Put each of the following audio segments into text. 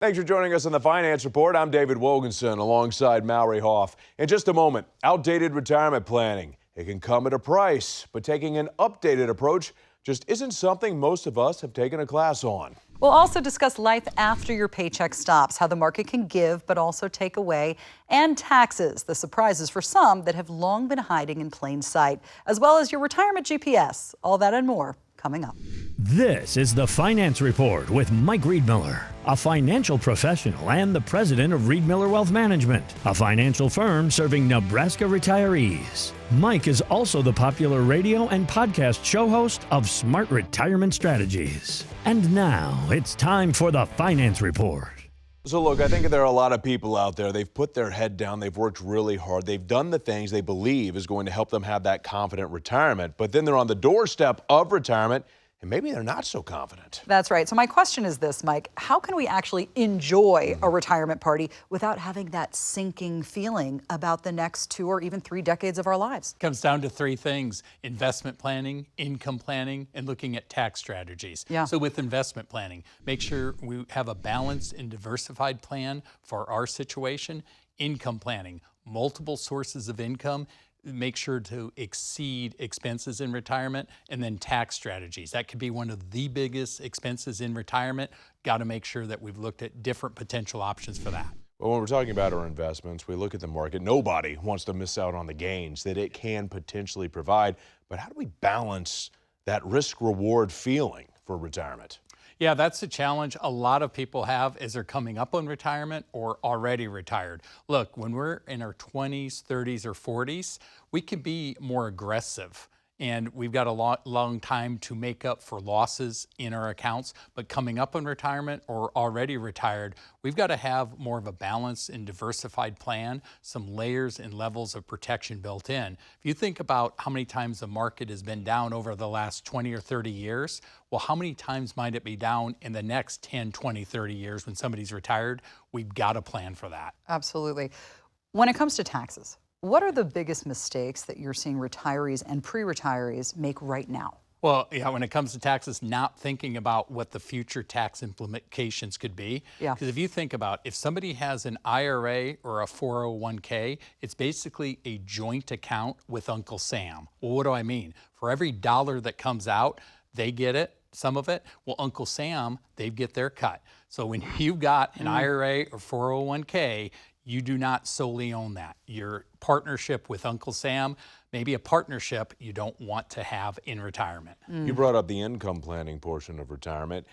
Thanks for joining us on the Finance Report. I'm David Wogenson alongside Mallory Hoff. In just a moment, outdated retirement planning. It can come at a price, but taking an updated approach just isn't something most of us have taken a class on. We'll also discuss life after your paycheck stops, how the market can give but also take away, and taxes, the surprises for some that have long been hiding in plain sight, as well as your retirement GPS. All that and more coming up. This is the Finance Report with Mike Riedmiller, a financial professional and the president of Riedmiller Wealth Management, a financial firm serving Nebraska retirees. Mike is also the popular radio and podcast show host of Smart Retirement Strategies. And now it's time for the Finance Report. So look, I think there are a lot of people out there, they've put their head down, they've worked really hard, they've done the things they believe is going to help them have that confident retirement, but then they're on the doorstep of retirement and maybe they're not so confident. That's right. So my question is this, Mike, how can we actually enjoy a retirement party without having that sinking feeling about the next 2 or even 3 decades of our lives? It comes down to 3 things: investment planning, income planning, and looking at tax strategies. Yeah. So with investment planning, make sure we have a balanced and diversified plan for our situation. Income planning, multiple sources of income. Make sure to exceed expenses in retirement. And then tax strategies. That could be one of the biggest expenses in retirement. Got to make sure that we've looked at different potential options for that. Well, when we're talking about our investments, we look at the market. Nobody wants to miss out on the gains that it can potentially provide. But how do we balance that risk-reward feeling for retirement? Yeah, that's the challenge a lot of people have as they're coming up on retirement or already retired. Look, when we're in our 20s, 30s, or 40s, we can be more aggressive. And we've got a long time to make up for losses in our accounts. But coming up on retirement or already retired, we've got to have more of a balanced and diversified plan, some layers and levels of protection built in. If you think about how many times the market has been down over the last 20 or 30 years, well, how many times might it be down in the next 10, 20, 30 years when somebody's retired? We've got to plan for that. Absolutely. When it comes to taxes, what are the biggest mistakes that you're seeing retirees and pre-retirees make right now? Well, yeah, when it comes to taxes, not thinking about what the future tax implications could be. Yeah. Because if you think about if somebody has an IRA or a 401k, it's basically a joint account with Uncle Sam. Well, what do I mean? For every dollar that comes out, they get it, some of it. Well, Uncle Sam, they get their cut. So when you've got an IRA or 401k, you do not solely own that. Your partnership with Uncle Sam, maybe a partnership you don't want to have in retirement. You brought up the income planning portion of retirement.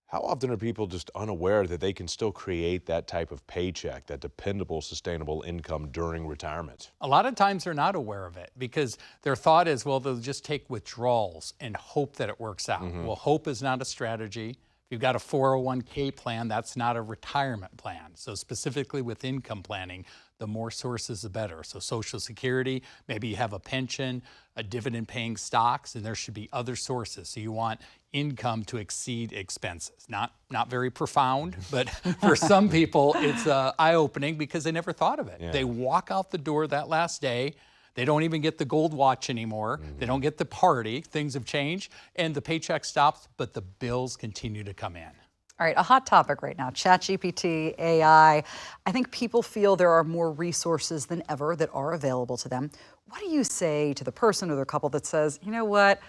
How often are people just unaware that they can still create that type of paycheck, that dependable, sustainable income during retirement? A lot of times they're not aware of it because their thought is, well, they'll just take withdrawals and hope that it works out. Well, hope is not a strategy. If you've got a 401k plan, that's not a retirement plan. So specifically with income planning, the more sources, the better. So Social Security, maybe you have a pension, a dividend-paying stocks, and there should be other sources. So you want income to exceed expenses. Not very profound, but for some people, it's eye-opening because they never thought of it. Yeah. They walk out the door that last day. They don't even get the gold watch anymore. They don't get the party. Things have changed, and the paycheck stops, but the bills continue to come in. All right, a hot topic right now, ChatGPT, AI. I think people feel there are more resources than ever that are available to them. What do you say to the person or the couple that says, you know what,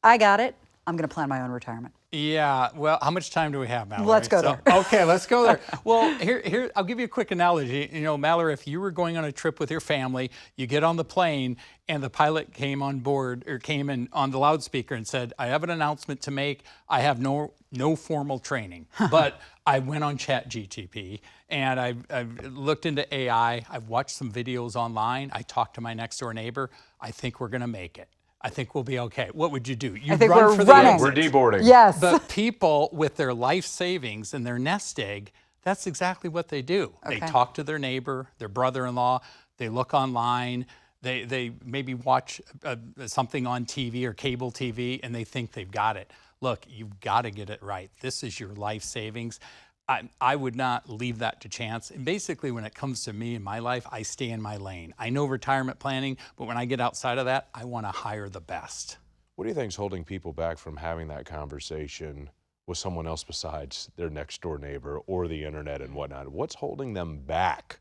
I got it, I'm gonna plan my own retirement? Yeah, well, how much time do we have, Mallory? Let's go there. Okay, let's go there. Well, here, I'll give you a quick analogy. You know, Mallory, if you were going on a trip with your family, you get on the plane and the pilot came on board or came in on the loudspeaker and said, I have an announcement to make. I have no formal training, but I went on ChatGPT and I've looked into AI. I've watched some videos online. I talked to my next door neighbor. I think we're gonna make it. I think we'll be okay. What would you do? You I think run we're for the running. exits. We're deboarding. Yes. But people with their life savings and their nest egg, that's exactly what they do. Okay. They talk to their neighbor, their brother-in-law, they look online, they maybe watch something on TV or cable TV and they think they've got it. Look, you've got to get it right. This is your life savings. I would not leave that to chance. And basically, when it comes to me and my life, I stay in my lane. I know retirement planning, but when I get outside of that, I want to hire the best. What do you think is holding people back from having that conversation with someone else besides their next door neighbor or the internet and whatnot. What's holding them back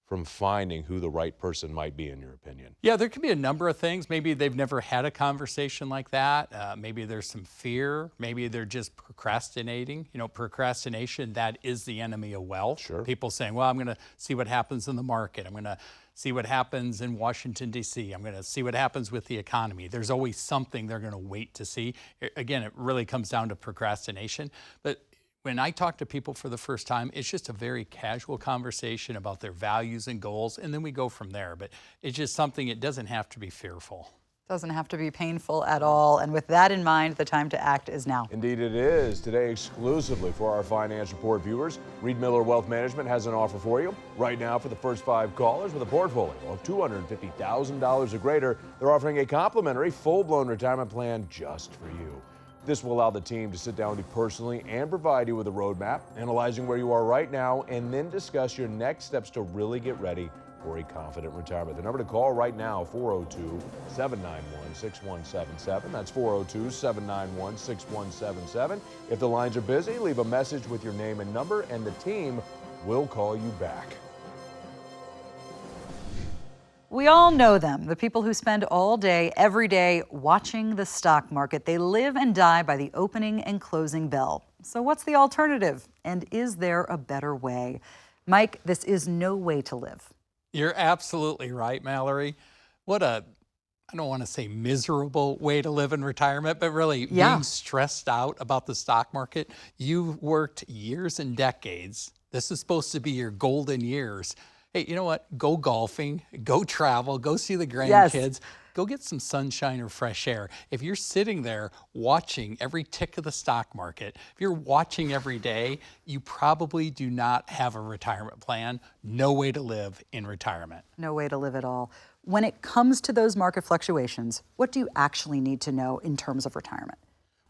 from finding who the right person might be, in your opinion? Yeah, there could be a number of things. Maybe they've never had a conversation like that. Maybe there's some fear. Maybe they're just procrastinating. You know, procrastination, that is the enemy of wealth. Sure. People saying, well, I'm going to see what happens in the market. I'm going to see what happens in Washington, D.C. I'm going to see what happens with the economy. There's always something they're going to wait to see. Again, it really comes down to procrastination. But when I talk to people for the first time, it's just a very casual conversation about their values and goals, and then we go from there. But it's just something, it doesn't have to be fearful. Doesn't have to be painful at all. And with that in mind, the time to act is now. Indeed it is. Today exclusively for our Finance Report viewers, Riedmiller Wealth Management has an offer for you. Right now, for the first 5 callers with a portfolio of $250,000 or greater, they're offering a complimentary full-blown retirement plan just for you. This will allow the team to sit down with you personally and provide you with a roadmap, analyzing where you are right now, and then discuss your next steps to really get ready for a confident retirement. The number to call right now, 402-791-6177. That's 402-791-6177. If the lines are busy, leave a message with your name and number, and the team will call you back. We all know them, the people who spend all day, every day, watching the stock market. They live and die by the opening and closing bell. So what's the alternative? And is there a better way? Mike, this is no way to live. You're absolutely right, Mallory. What a, I don't want to say miserable way to live in retirement, but really being stressed out about the stock market. You've worked years and decades. This is supposed to be your golden years. Hey, you know what? Go golfing, go travel, go see the grandkids, go get some sunshine or fresh air. If you're sitting there watching every tick of the stock market, if you're watching every day, you probably do not have a retirement plan. No way to live in retirement. No way to live at all. When it comes to those market fluctuations, what do you actually need to know in terms of retirement?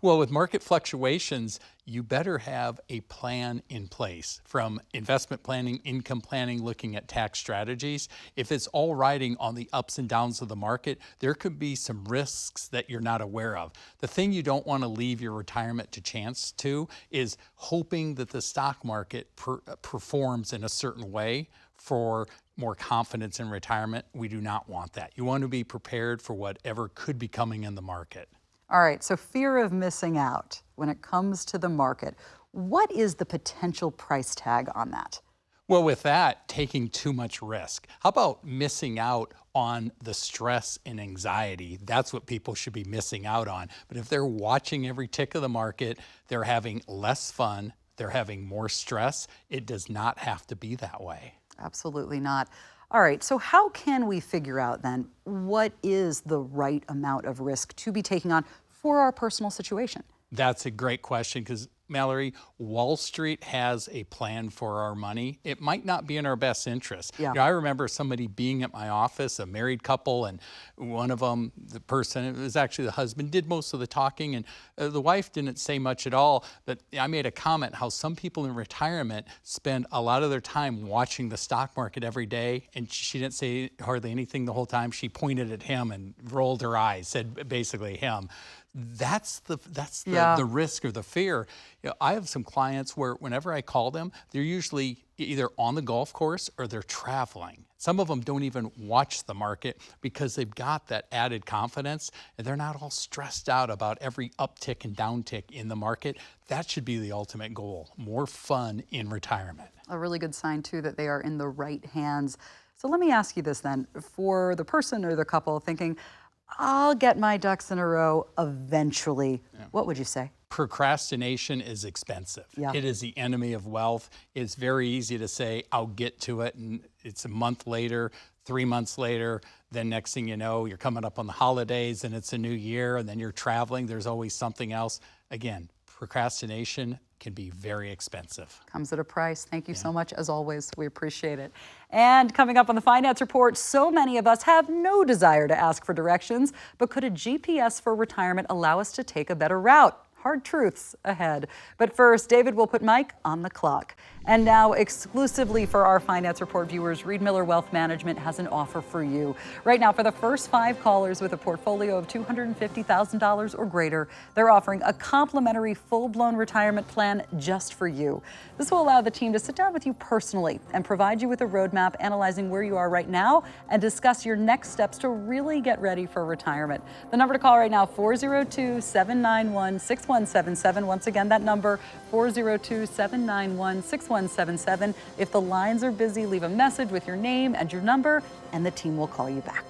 Well, with market fluctuations, you better have a plan in place, from investment planning, income planning, looking at tax strategies. If it's all riding on the ups and downs of the market, there could be some risks that you're not aware of. The thing you don't want to leave your retirement to chance to is hoping that the stock market performs in a certain way for more confidence in retirement. We do not want that. You want to be prepared for whatever could be coming in the market. All right, so fear of missing out when it comes to the market. What is the potential price tag on that? Well, with that, taking too much risk. How about missing out on the stress and anxiety? That's what people should be missing out on. But if they're watching every tick of the market, they're having less fun, they're having more stress. It does not have to be that way. Absolutely not. All right, so how can we figure out then what is the right amount of risk to be taking on for our personal situation? That's a great question, because Mallory, Wall Street has a plan for our money. It might not be in our best interest. Yeah. You know, I remember somebody being at my office, a married couple, and one of them, the person, it was actually the husband, did most of the talking, and the wife didn't say much at all. But I made a comment how some people in retirement spend a lot of their time watching the stock market every day, and she didn't say hardly anything the whole time. She pointed at him and rolled her eyes, said basically him. That's the risk or the fear. You know, I have some clients where whenever I call them, they're usually either on the golf course or they're traveling. Some of them don't even watch the market because they've got that added confidence and they're not all stressed out about every uptick and downtick in the market. That should be the ultimate goal, more fun in retirement. A really good sign too that they are in the right hands. So let me ask you this then, for the person or the couple thinking, I'll get my ducks in a row eventually. Yeah. What would you say? Procrastination is expensive. Yeah. It is the enemy of wealth. It's very easy to say, I'll get to it, and it's a month later, 3 months later, then next thing you know, you're coming up on the holidays and it's a new year, and then you're traveling, there's always something else. Again, procrastination can be very expensive. Comes at a price. Thank you so much, as always. We appreciate it. And coming up on the Finance Report, so many of us have no desire to ask for directions, but could a GPS for retirement allow us to take a better route? Hard truths ahead. But first, David will put Mike on the clock. And now, exclusively for our Finance Report viewers, Riedmiller Wealth Management has an offer for you. Right now, for the first 5 callers with a portfolio of $250,000 or greater, they're offering a complimentary full-blown retirement plan just for you. This will allow the team to sit down with you personally and provide you with a roadmap analyzing where you are right now and discuss your next steps to really get ready for retirement. The number to call right now, 402-791-6177. Once again, that number, 402-791-6177. If the lines are busy, leave a message with your name and your number, and the team will call you back.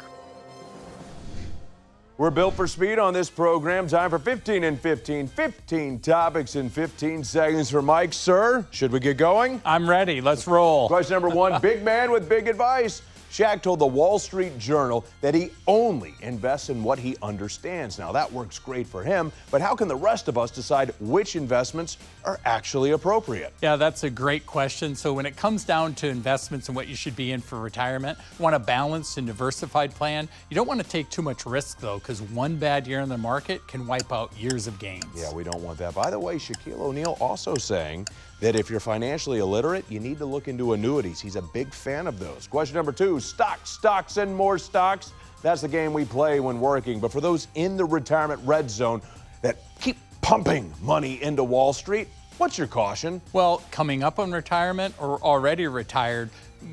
We're built for speed on this program. Time for 15 in 15. 15 topics in 15 seconds for Mike. Sir, should we get going? I'm ready. Let's roll. Question number 1, big man with big advice. Shaq told the Wall Street Journal that he only invests in what he understands. Now, that works great for him, but how can the rest of us decide which investments are actually appropriate? Yeah, that's a great question. So when it comes down to investments and what you should be in for retirement, you want a balanced and diversified plan. You don't want to take too much risk, though, because one bad year in the market can wipe out years of gains. Yeah, we don't want that. By the way, Shaquille O'Neal also saying that if you're financially illiterate, you need to look into annuities. He's a big fan of those. Question number 2, stocks, and more stocks. That's the game we play when working. But for those in the retirement red zone that keep pumping money into Wall Street, what's your caution? Well, coming up on retirement or already retired,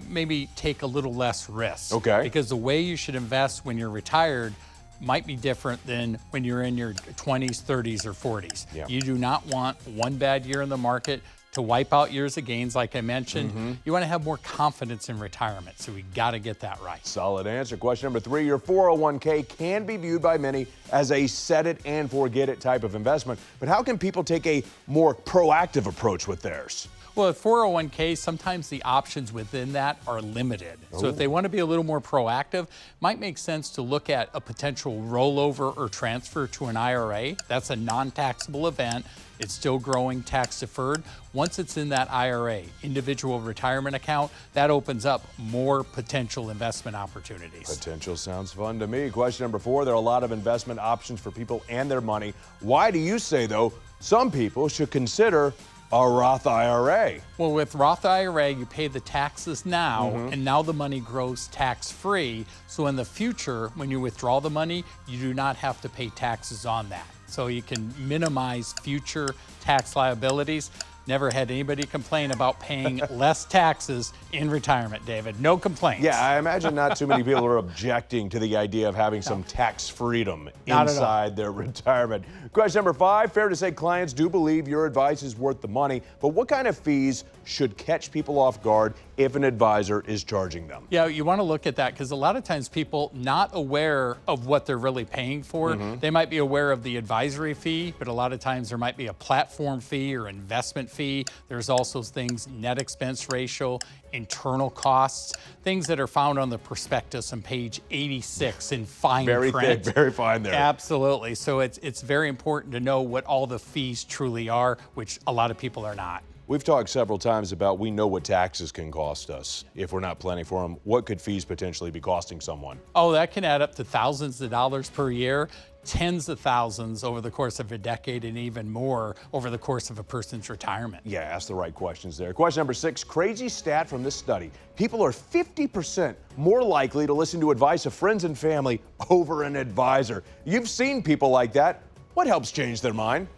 maybe take a little less risk. Okay. Because the way you should invest when you're retired might be different than when you're in your 20s, 30s, or 40s. Yeah. You do not want one bad year in the market to wipe out years of gains, like I mentioned. You want to have more confidence in retirement, so we got to get that right. Solid answer. Question number 3, your 401k can be viewed by many as a set it and forget it type of investment, but how can people take a more proactive approach with theirs? Well, with 401k, sometimes the options within that are limited. So if they want to be a little more proactive, might make sense to look at a potential rollover or transfer to an IRA. That's a non-taxable event. It's still growing tax deferred. Once it's in that IRA, individual retirement account, that opens up more potential investment opportunities. Potential sounds fun to me. Question number 4, there are a lot of investment options for people and their money. Why do you say, though, some people should consider a Roth IRA? Well, with Roth IRA, you pay the taxes now, and now the money grows tax-free. So in the future, when you withdraw the money, you do not have to pay taxes on that. So you can minimize future tax liabilities. Never had anybody complain about paying less taxes in retirement, David. No complaints. Yeah, I imagine not too many people are objecting to the idea of having some tax freedom Not at all. inside their retirement. Question number 5, fair to say clients do believe your advice is worth the money, but what kind of fees should catch people off guard if an advisor is charging them? Yeah, you want to look at that because a lot of times people not aware of what they're really paying for. They might be aware of the advisory fee, but a lot of times there might be a platform fee or investment fee. There's also things, net expense ratio, internal costs, things that are found on the prospectus on page 86 in fine Very print. thick, very fine there. Absolutely. So it's very important to know what all the fees truly are, which a lot of people are not. We've talked several times about we know what taxes can cost us if we're not planning for them. What could fees potentially be costing someone? Oh, that can add up to thousands of dollars per year, tens of thousands over the course of a decade, and even more over the course of a person's retirement. Yeah, ask the right questions there. Question number 6, crazy stat from this study. People are 50% more likely to listen to advice of friends and family over an advisor. You've seen people like that. What helps change their mind?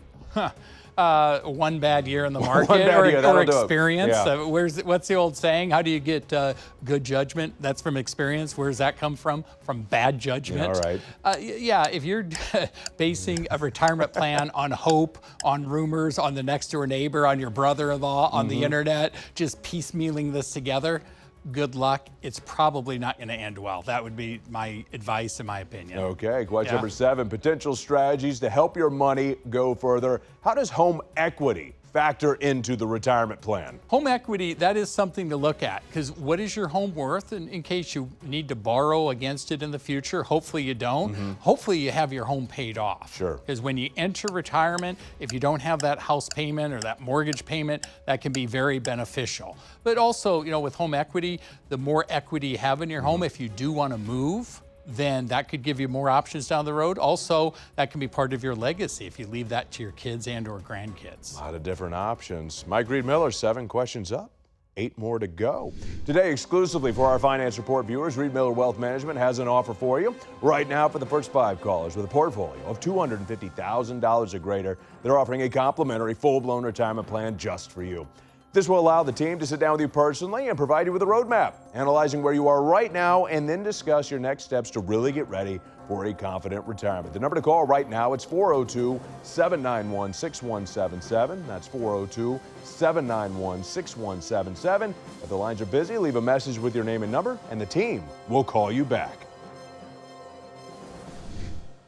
One bad year in the market bad year, or that'll do it. experience. Yeah. What's the old saying? How do you get good judgment? That's from experience. Where does that come from? From bad judgment. Yeah, all right. Yeah, if you're basing a retirement plan on hope, on rumors, on the next door neighbor, on your brother-in-law, on the internet, just piecemealing this together, good luck. It's probably not going to end well. That would be my advice, in my opinion. Okay, question Yeah. number 7, potential strategies to help your money go further. How does home equity factor into the retirement plan? Home equity, that is something to look at, because what is your home worth? And in case you need to borrow against it in the future, hopefully you don't. Hopefully you have your home paid off. Sure. Because when you enter retirement, if you don't have that house payment or that mortgage payment, that can be very beneficial. But also, with home equity, the more equity you have in your home, if you do want to move, then that could give you more options down the road. Also, that can be part of your legacy if you leave that to your kids and or grandkids. A lot of different options. Mike Riedmiller, 7 questions up, 8 more to go. Today, exclusively for our Finance Report viewers, Riedmiller Wealth Management has an offer for you. Right now, for the first 5 callers with a portfolio of $250,000 or greater, they're offering a complimentary full-blown retirement plan just for you. This will allow the team to sit down with you personally and provide you with a roadmap, analyzing where you are right now and then discuss your next steps to really get ready for a confident retirement. The number to call right now, it's 402-791-6177. That's 402-791-6177. If the lines are busy, leave a message with your name and number, and the team will call you back.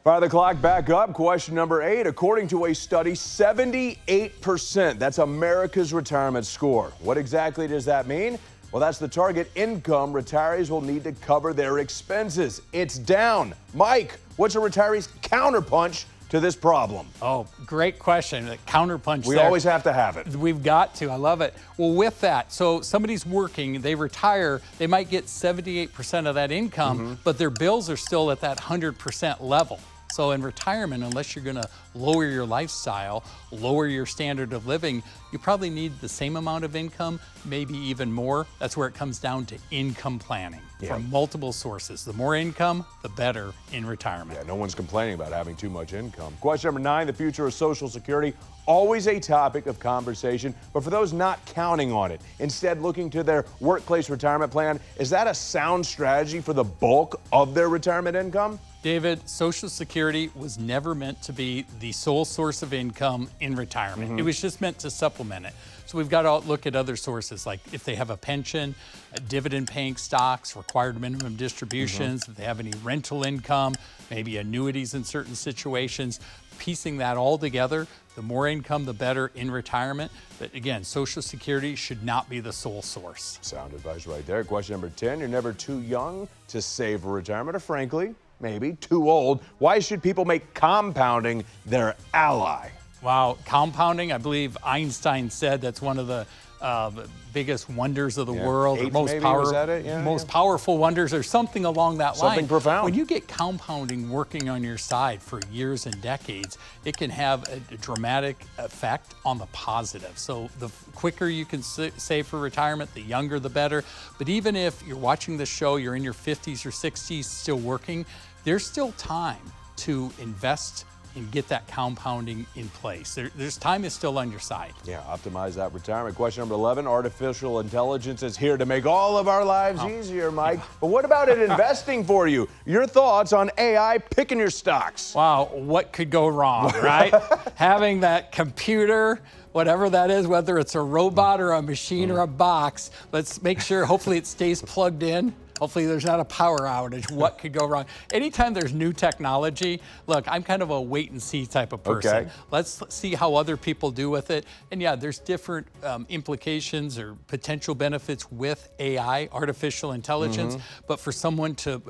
Fire the clock back up. Question number 8. According to a study, 78%, that's America's retirement score. What exactly does that mean? Well, that's the target income retirees will need to cover their expenses. It's down. Mike, what's a retiree's counterpunch to this problem? Oh, great question. The counterpunch. We always have to have it. We've got to. I love it. Well, with that, so somebody's working, they retire, they might get 78% of that income, but their bills are still at that 100% level. So in retirement, unless you're going to lower your lifestyle, lower your standard of living, you probably need the same amount of income, maybe even more. That's where it comes down to income planning from multiple sources. The more income, the better in retirement. Yeah, no one's complaining about having too much income. Question number 9, the future of Social Security, always a topic of conversation, but for those not counting on it, instead looking to their workplace retirement plan, is that a sound strategy for the bulk of their retirement income? David, Social Security was never meant to be the sole source of income in retirement. It was just meant to supplement it. So we've got to look at other sources, like if they have a pension, dividend-paying stocks, required minimum distributions, if they have any rental income, maybe annuities in certain situations. Piecing that all together, the more income, the better in retirement. But again, Social Security should not be the sole source. Sound advice right there. Question number 10, you're never too young to save for retirement, or frankly, maybe too old. Why should people make compounding their ally? Wow, compounding, I believe Einstein said that's one of the biggest wonders of the world, or most powerful wonders, or something along that line. Something profound. When you get compounding working on your side for years and decades, it can have a dramatic effect on the positive. So the quicker you can save for retirement, the younger the better. But even if you're watching this show, you're in your 50s or 60s still working, there's still time to invest and get that compounding in place. There's time is still on your side. Yeah, optimize that retirement. Question number 11, artificial intelligence is here to make all of our lives easier, Mike. But what about it investing for you? Your thoughts on AI picking your stocks? Wow, what could go wrong, right? Having that computer, whatever that is, whether it's a robot or a machine or a box, let's make sure hopefully it stays plugged in. Hopefully there's not a power outage. What could go wrong? Anytime there's new technology, look, I'm kind of a wait and see type of person. Okay. Let's see how other people do with it. And yeah, there's different implications or potential benefits with AI, artificial intelligence. But for someone to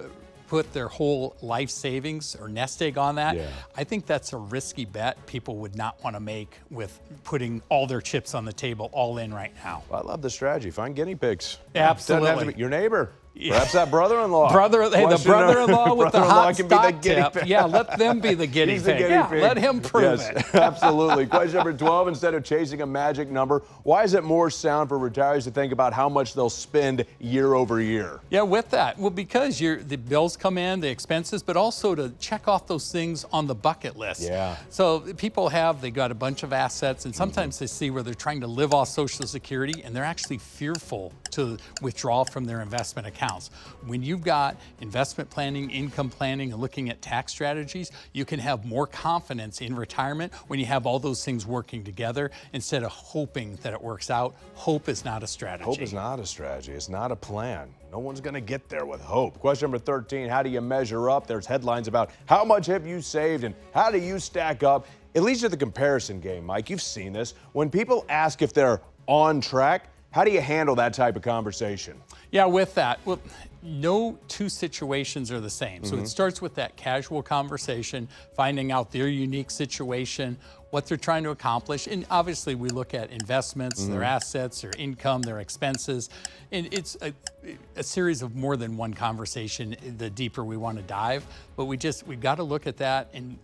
put their whole life savings or nest egg on that, I think that's a risky bet people would not want to make with putting all their chips on the table all in right now. Well, I love the strategy. Find guinea pigs. Absolutely. Doesn't have to be your neighbor. Perhaps that brother-in-law. The brother-in-law with the hot can stock be the guinea tip. pig. Yeah, let them be the guinea He's the pig. guinea Yeah, pig. let him prove it. Absolutely. Question number 12, instead of chasing a magic number, why is it more sound for retirees to think about how much they'll spend year over year? Yeah, with that. Well, because the bills come in, the expenses, but also to check off those things on the bucket list. Yeah. So people they got a bunch of assets, and sometimes they see where they're trying to live off Social Security, and they're actually fearful to withdraw from their investment accounts. When you've got investment planning, income planning, and looking at tax strategies, you can have more confidence in retirement when you have all those things working together instead of hoping that it works out. Hope is not a strategy. Hope is not a strategy. It's not a plan. No one's going to get there with hope. Question number 13, how do you measure up? There's headlines about how much have you saved and how do you stack up? It leads to the comparison game, Mike. You've seen this. When people ask if they're on track, how do you handle that type of conversation? Yeah, with that, well, No two situations are the same. So it starts with that casual conversation, finding out their unique situation, what they're trying to accomplish. And obviously we look at investments, their assets, their income, their expenses. And it's a series of more than one conversation the deeper we want to dive. But we've got to look at that and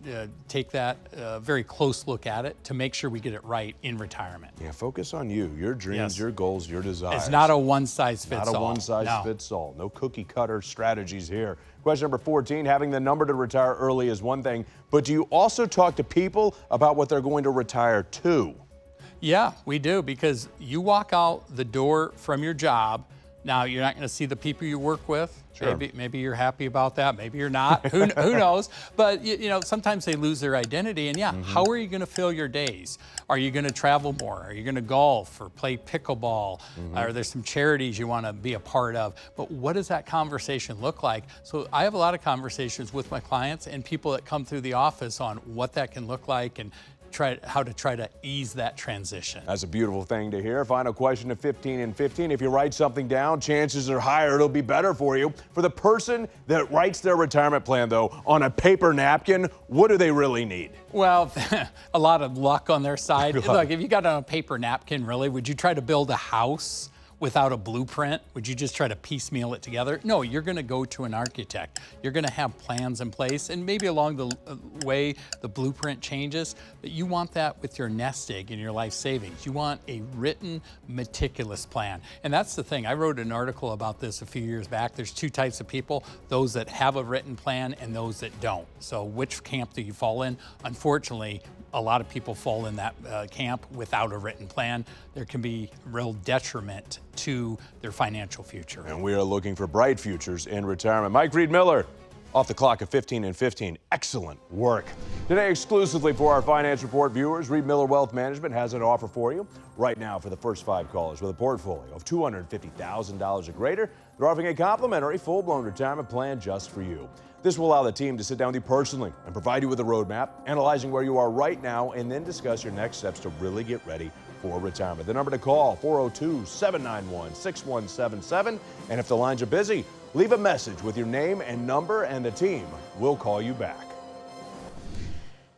take that very close look at it to make sure we get it right in retirement. Yeah, focus on you, your dreams, your goals, your desires. It's not a one-size-fits-all. Not a one-size-fits-all. No cookie-cutter strategies here. Question number 14, having the number to retire early is one thing, but do you also talk to people about what they're going to retire to? Yeah, we do, because you walk out the door from your job. Now, you're not going to see the people you work with. Sure. Maybe you're happy about that. Maybe you're not. Who knows? But you know, sometimes they lose their identity. And yeah, how are you going to fill your days? Are you going to travel more? Are you going to golf or play pickleball? Are there some charities you want to be a part of? But what does that conversation look like? So I have a lot of conversations with my clients and people that come through the office on what that can look like and how to try to ease that transition. That's a beautiful thing to hear. Final question of 15 and 15. If you write something down, chances are higher it'll be better for you. For the person that writes their retirement plan, though, on a paper napkin, what do they really need? Well, a lot of luck on their side. Look, if you got it on a paper napkin, really, would you try to build a house without a blueprint? Would you just try to piecemeal it together? No, you're going to go to an architect. You're going to have plans in place, and maybe along the way the blueprint changes, but you want that with your nest egg in your life savings. You want a written, meticulous plan. And that's the thing. I wrote an article about this a few years back. There's two types of people, those that have a written plan and those that don't. So which camp do you fall in? Unfortunately, a lot of people fall in that camp without a written plan. There can be real detriment to their financial future. And we are looking for bright futures in retirement. Mike Riedmiller, off the clock at 15 and 15. Excellent work. Today, exclusively for our Finance Report viewers, Riedmiller Wealth Management has an offer for you right now for the first 5 callers with a portfolio of $250,000 or greater. They're offering a complimentary full-blown retirement plan just for you. This will allow the team to sit down with you personally and provide you with a roadmap, analyzing where you are right now, and then discuss your next steps to really get ready for retirement. The number to call, 402-791-6177. And if the lines are busy, leave a message with your name and number, and the team will call you back.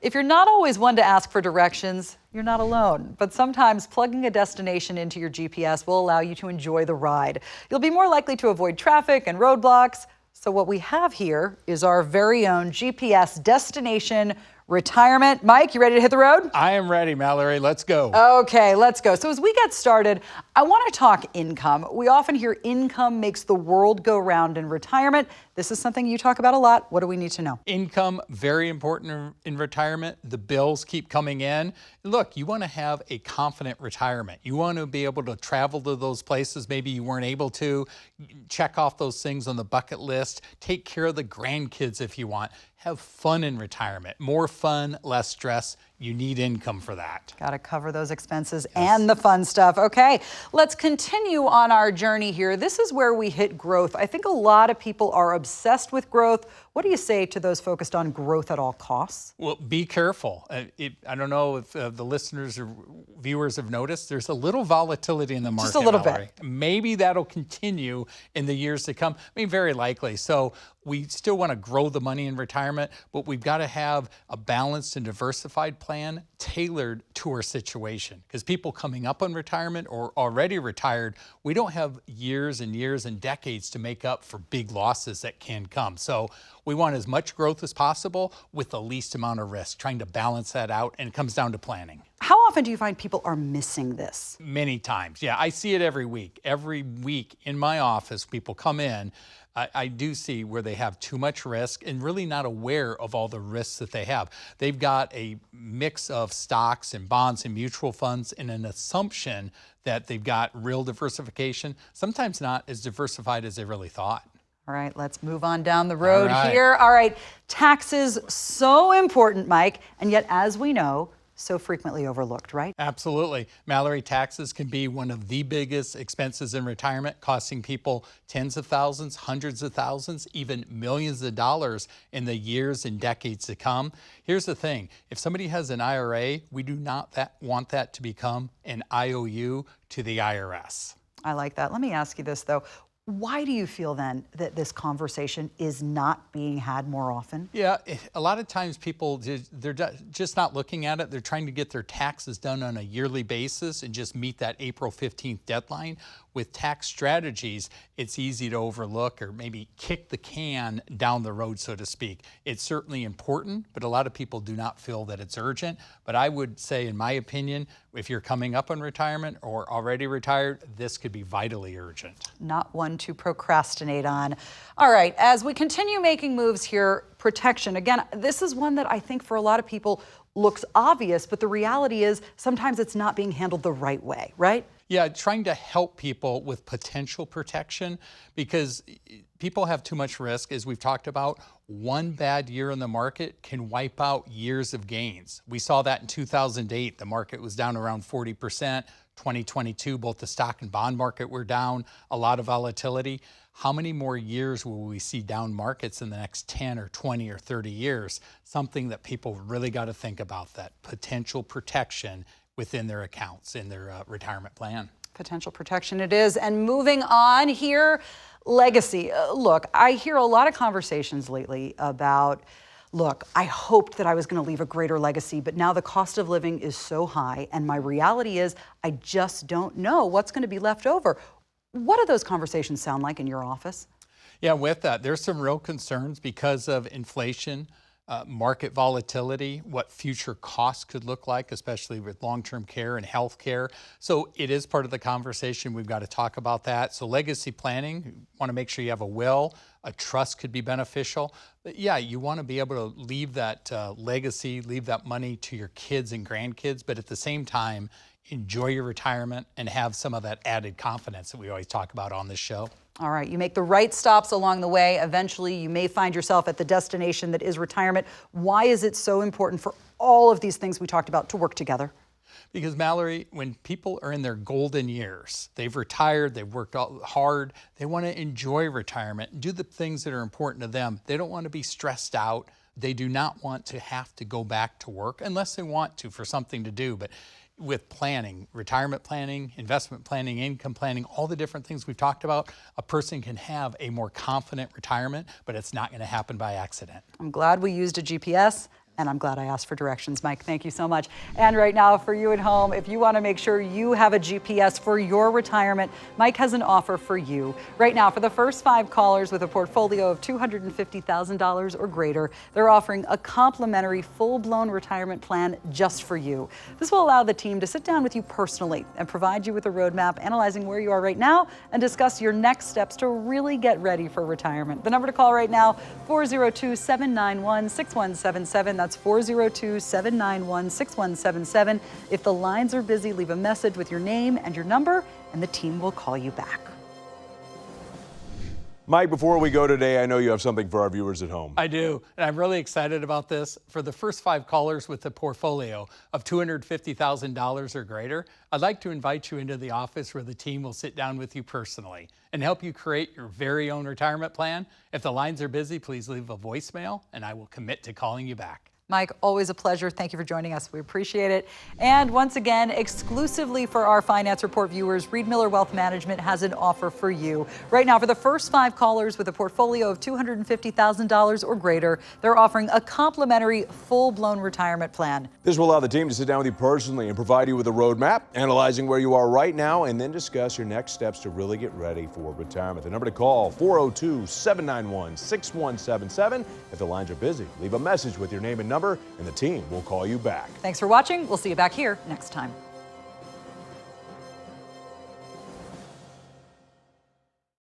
If you're not always one to ask for directions, you're not alone. But sometimes plugging a destination into your GPS will allow you to enjoy the ride. You'll be more likely to avoid traffic and roadblocks. So what we have here is our very own GPS destination retirement. Mike, you ready to hit the road? I am ready, Mallory. Let's go. Okay, let's go. So as we get started, I want to talk income. We often hear income makes the world go round in retirement. This is something you talk about a lot. What do we need to know? Income, very important in retirement. The bills keep coming in. Look, you want to have a confident retirement. You want to be able to travel to those places maybe you weren't able to, check off those things on the bucket list, take care of the grandkids if you want. Have fun in retirement. More fun, less stress. You need income for that. Got to cover those expenses and the fun stuff. Okay, let's continue on our journey here. This is where we hit growth. I think a lot of people are obsessed with growth. What do you say to those focused on growth at all costs? Well, be careful. I don't know if the listeners or viewers have noticed, there's a little volatility in the market. Just a little Mallory. bit. Maybe that'll continue in the years to come. I mean, very likely. So we still want to grow the money in retirement, but we've got to have a balanced and diversified plan tailored to our situation. Because people coming up on retirement or already retired, we don't have years and years and decades to make up for big losses that can come. So we want as much growth as possible with the least amount of risk, trying to balance that out, and it comes down to planning. How often do you find people are missing this? Many times. Yeah, I see it every week. Every week in my office, people come in. I do see where they have too much risk and really not aware of all the risks that they have. They've got a mix of stocks and bonds and mutual funds and an assumption that they've got real diversification, sometimes not as diversified as they really thought. All right, let's move on down the road here. All right, taxes, so important, Mike, and yet, as we know, so frequently overlooked, right? Absolutely. Mallory, taxes can be one of the biggest expenses in retirement, costing people tens of thousands, hundreds of thousands, even millions of dollars in the years and decades to come. Here's the thing. If somebody has an IRA, we do not want that to become an IOU to the IRS. I like that. Let me ask you this, though. Why do you feel then that this conversation is not being had more often? Yeah, a lot of times people, they're just not looking at it. They're trying to get their taxes done on a yearly basis and just meet that April 15th deadline. With tax strategies, it's easy to overlook or maybe kick the can down the road, so to speak. It's certainly important, but a lot of people do not feel that it's urgent. But I would say, in my opinion, if you're coming up on retirement or already retired, this could be vitally urgent. Not one to procrastinate on. All right, as we continue making moves here, protection. Again, this is one that I think for a lot of people looks obvious, but the reality is sometimes it's not being handled the right way, right? Yeah, trying to help people with potential protection, because people have too much risk. As we've talked about, one bad year in the market can wipe out years of gains. We saw that in 2008. The market was down around 40%. 2022, both the stock and bond market were down, a lot of volatility. How many more years will we see down markets in the next 10 or 20 or 30 years? Something that people really got to think about, that potential protection within their accounts, in their retirement plan. Potential protection it is. And moving on here, legacy. Look, I hear a lot of conversations lately about, look, I hoped that I was going to leave a greater legacy, but now the cost of living is so high, and my reality is I just don't know what's going to be left over. What do those conversations sound like in your office? Yeah, with that, there's some real concerns because of inflation, market volatility, what future costs could look like, especially with long-term care and health care. So it is part of the conversation. We've got to talk about that. So legacy planning, you want to make sure you have a will. A trust could be beneficial. But yeah, you want to be able to leave that legacy, leave that money to your kids and grandkids, but at the same time, enjoy your retirement and have some of that added confidence that we always talk about on this show. All right, you make the right stops along the way. Eventually, you may find yourself at the destination that is retirement. Why is it so important for all of these things we talked about to work together? Because Mallory, when people are in their golden years, they've retired, they've worked hard, they want to enjoy retirement and do the things that are important to them. They don't want to be stressed out. They do not want to have to go back to work unless they want to for something to do. But with planning, retirement planning, investment planning, income planning, all the different things we've talked about, a person can have a more confident retirement, but it's not going to happen by accident. I'm glad we used a GPS. And I'm glad I asked for directions, Mike. Thank you so much. And right now, for you at home, if you want to make sure you have a GPS for your retirement, Mike has an offer for you. Right now, for the first 5 callers with a portfolio of $250,000 or greater, they're offering a complimentary full-blown retirement plan just for you. This will allow the team to sit down with you personally and provide you with a roadmap analyzing where you are right now and discuss your next steps to really get ready for retirement. The number to call right now, 402-791-6177. That's 402-791-6177. If the lines are busy, leave a message with your name and your number, and the team will call you back. Mike, before we go today, I know you have something for our viewers at home. I do, and I'm really excited about this. For the first 5 callers with a portfolio of $250,000 or greater, I'd like to invite you into the office where the team will sit down with you personally and help you create your very own retirement plan. If the lines are busy, please leave a voicemail, and I will commit to calling you back. Mike, always a pleasure. Thank you for joining us. We appreciate it. And once again, exclusively for our Finance Report viewers, Riedmiller Wealth Management has an offer for you. Right now, for the first 5 callers with a portfolio of $250,000 or greater, they're offering a complimentary full-blown retirement plan. This will allow the team to sit down with you personally and provide you with a roadmap, analyzing where you are right now, and then discuss your next steps to really get ready for retirement. The number to call, 402-791-6177. If the lines are busy, leave a message with your name and number, and the team will call you back. Thanks for watching. We'll see you back here next time.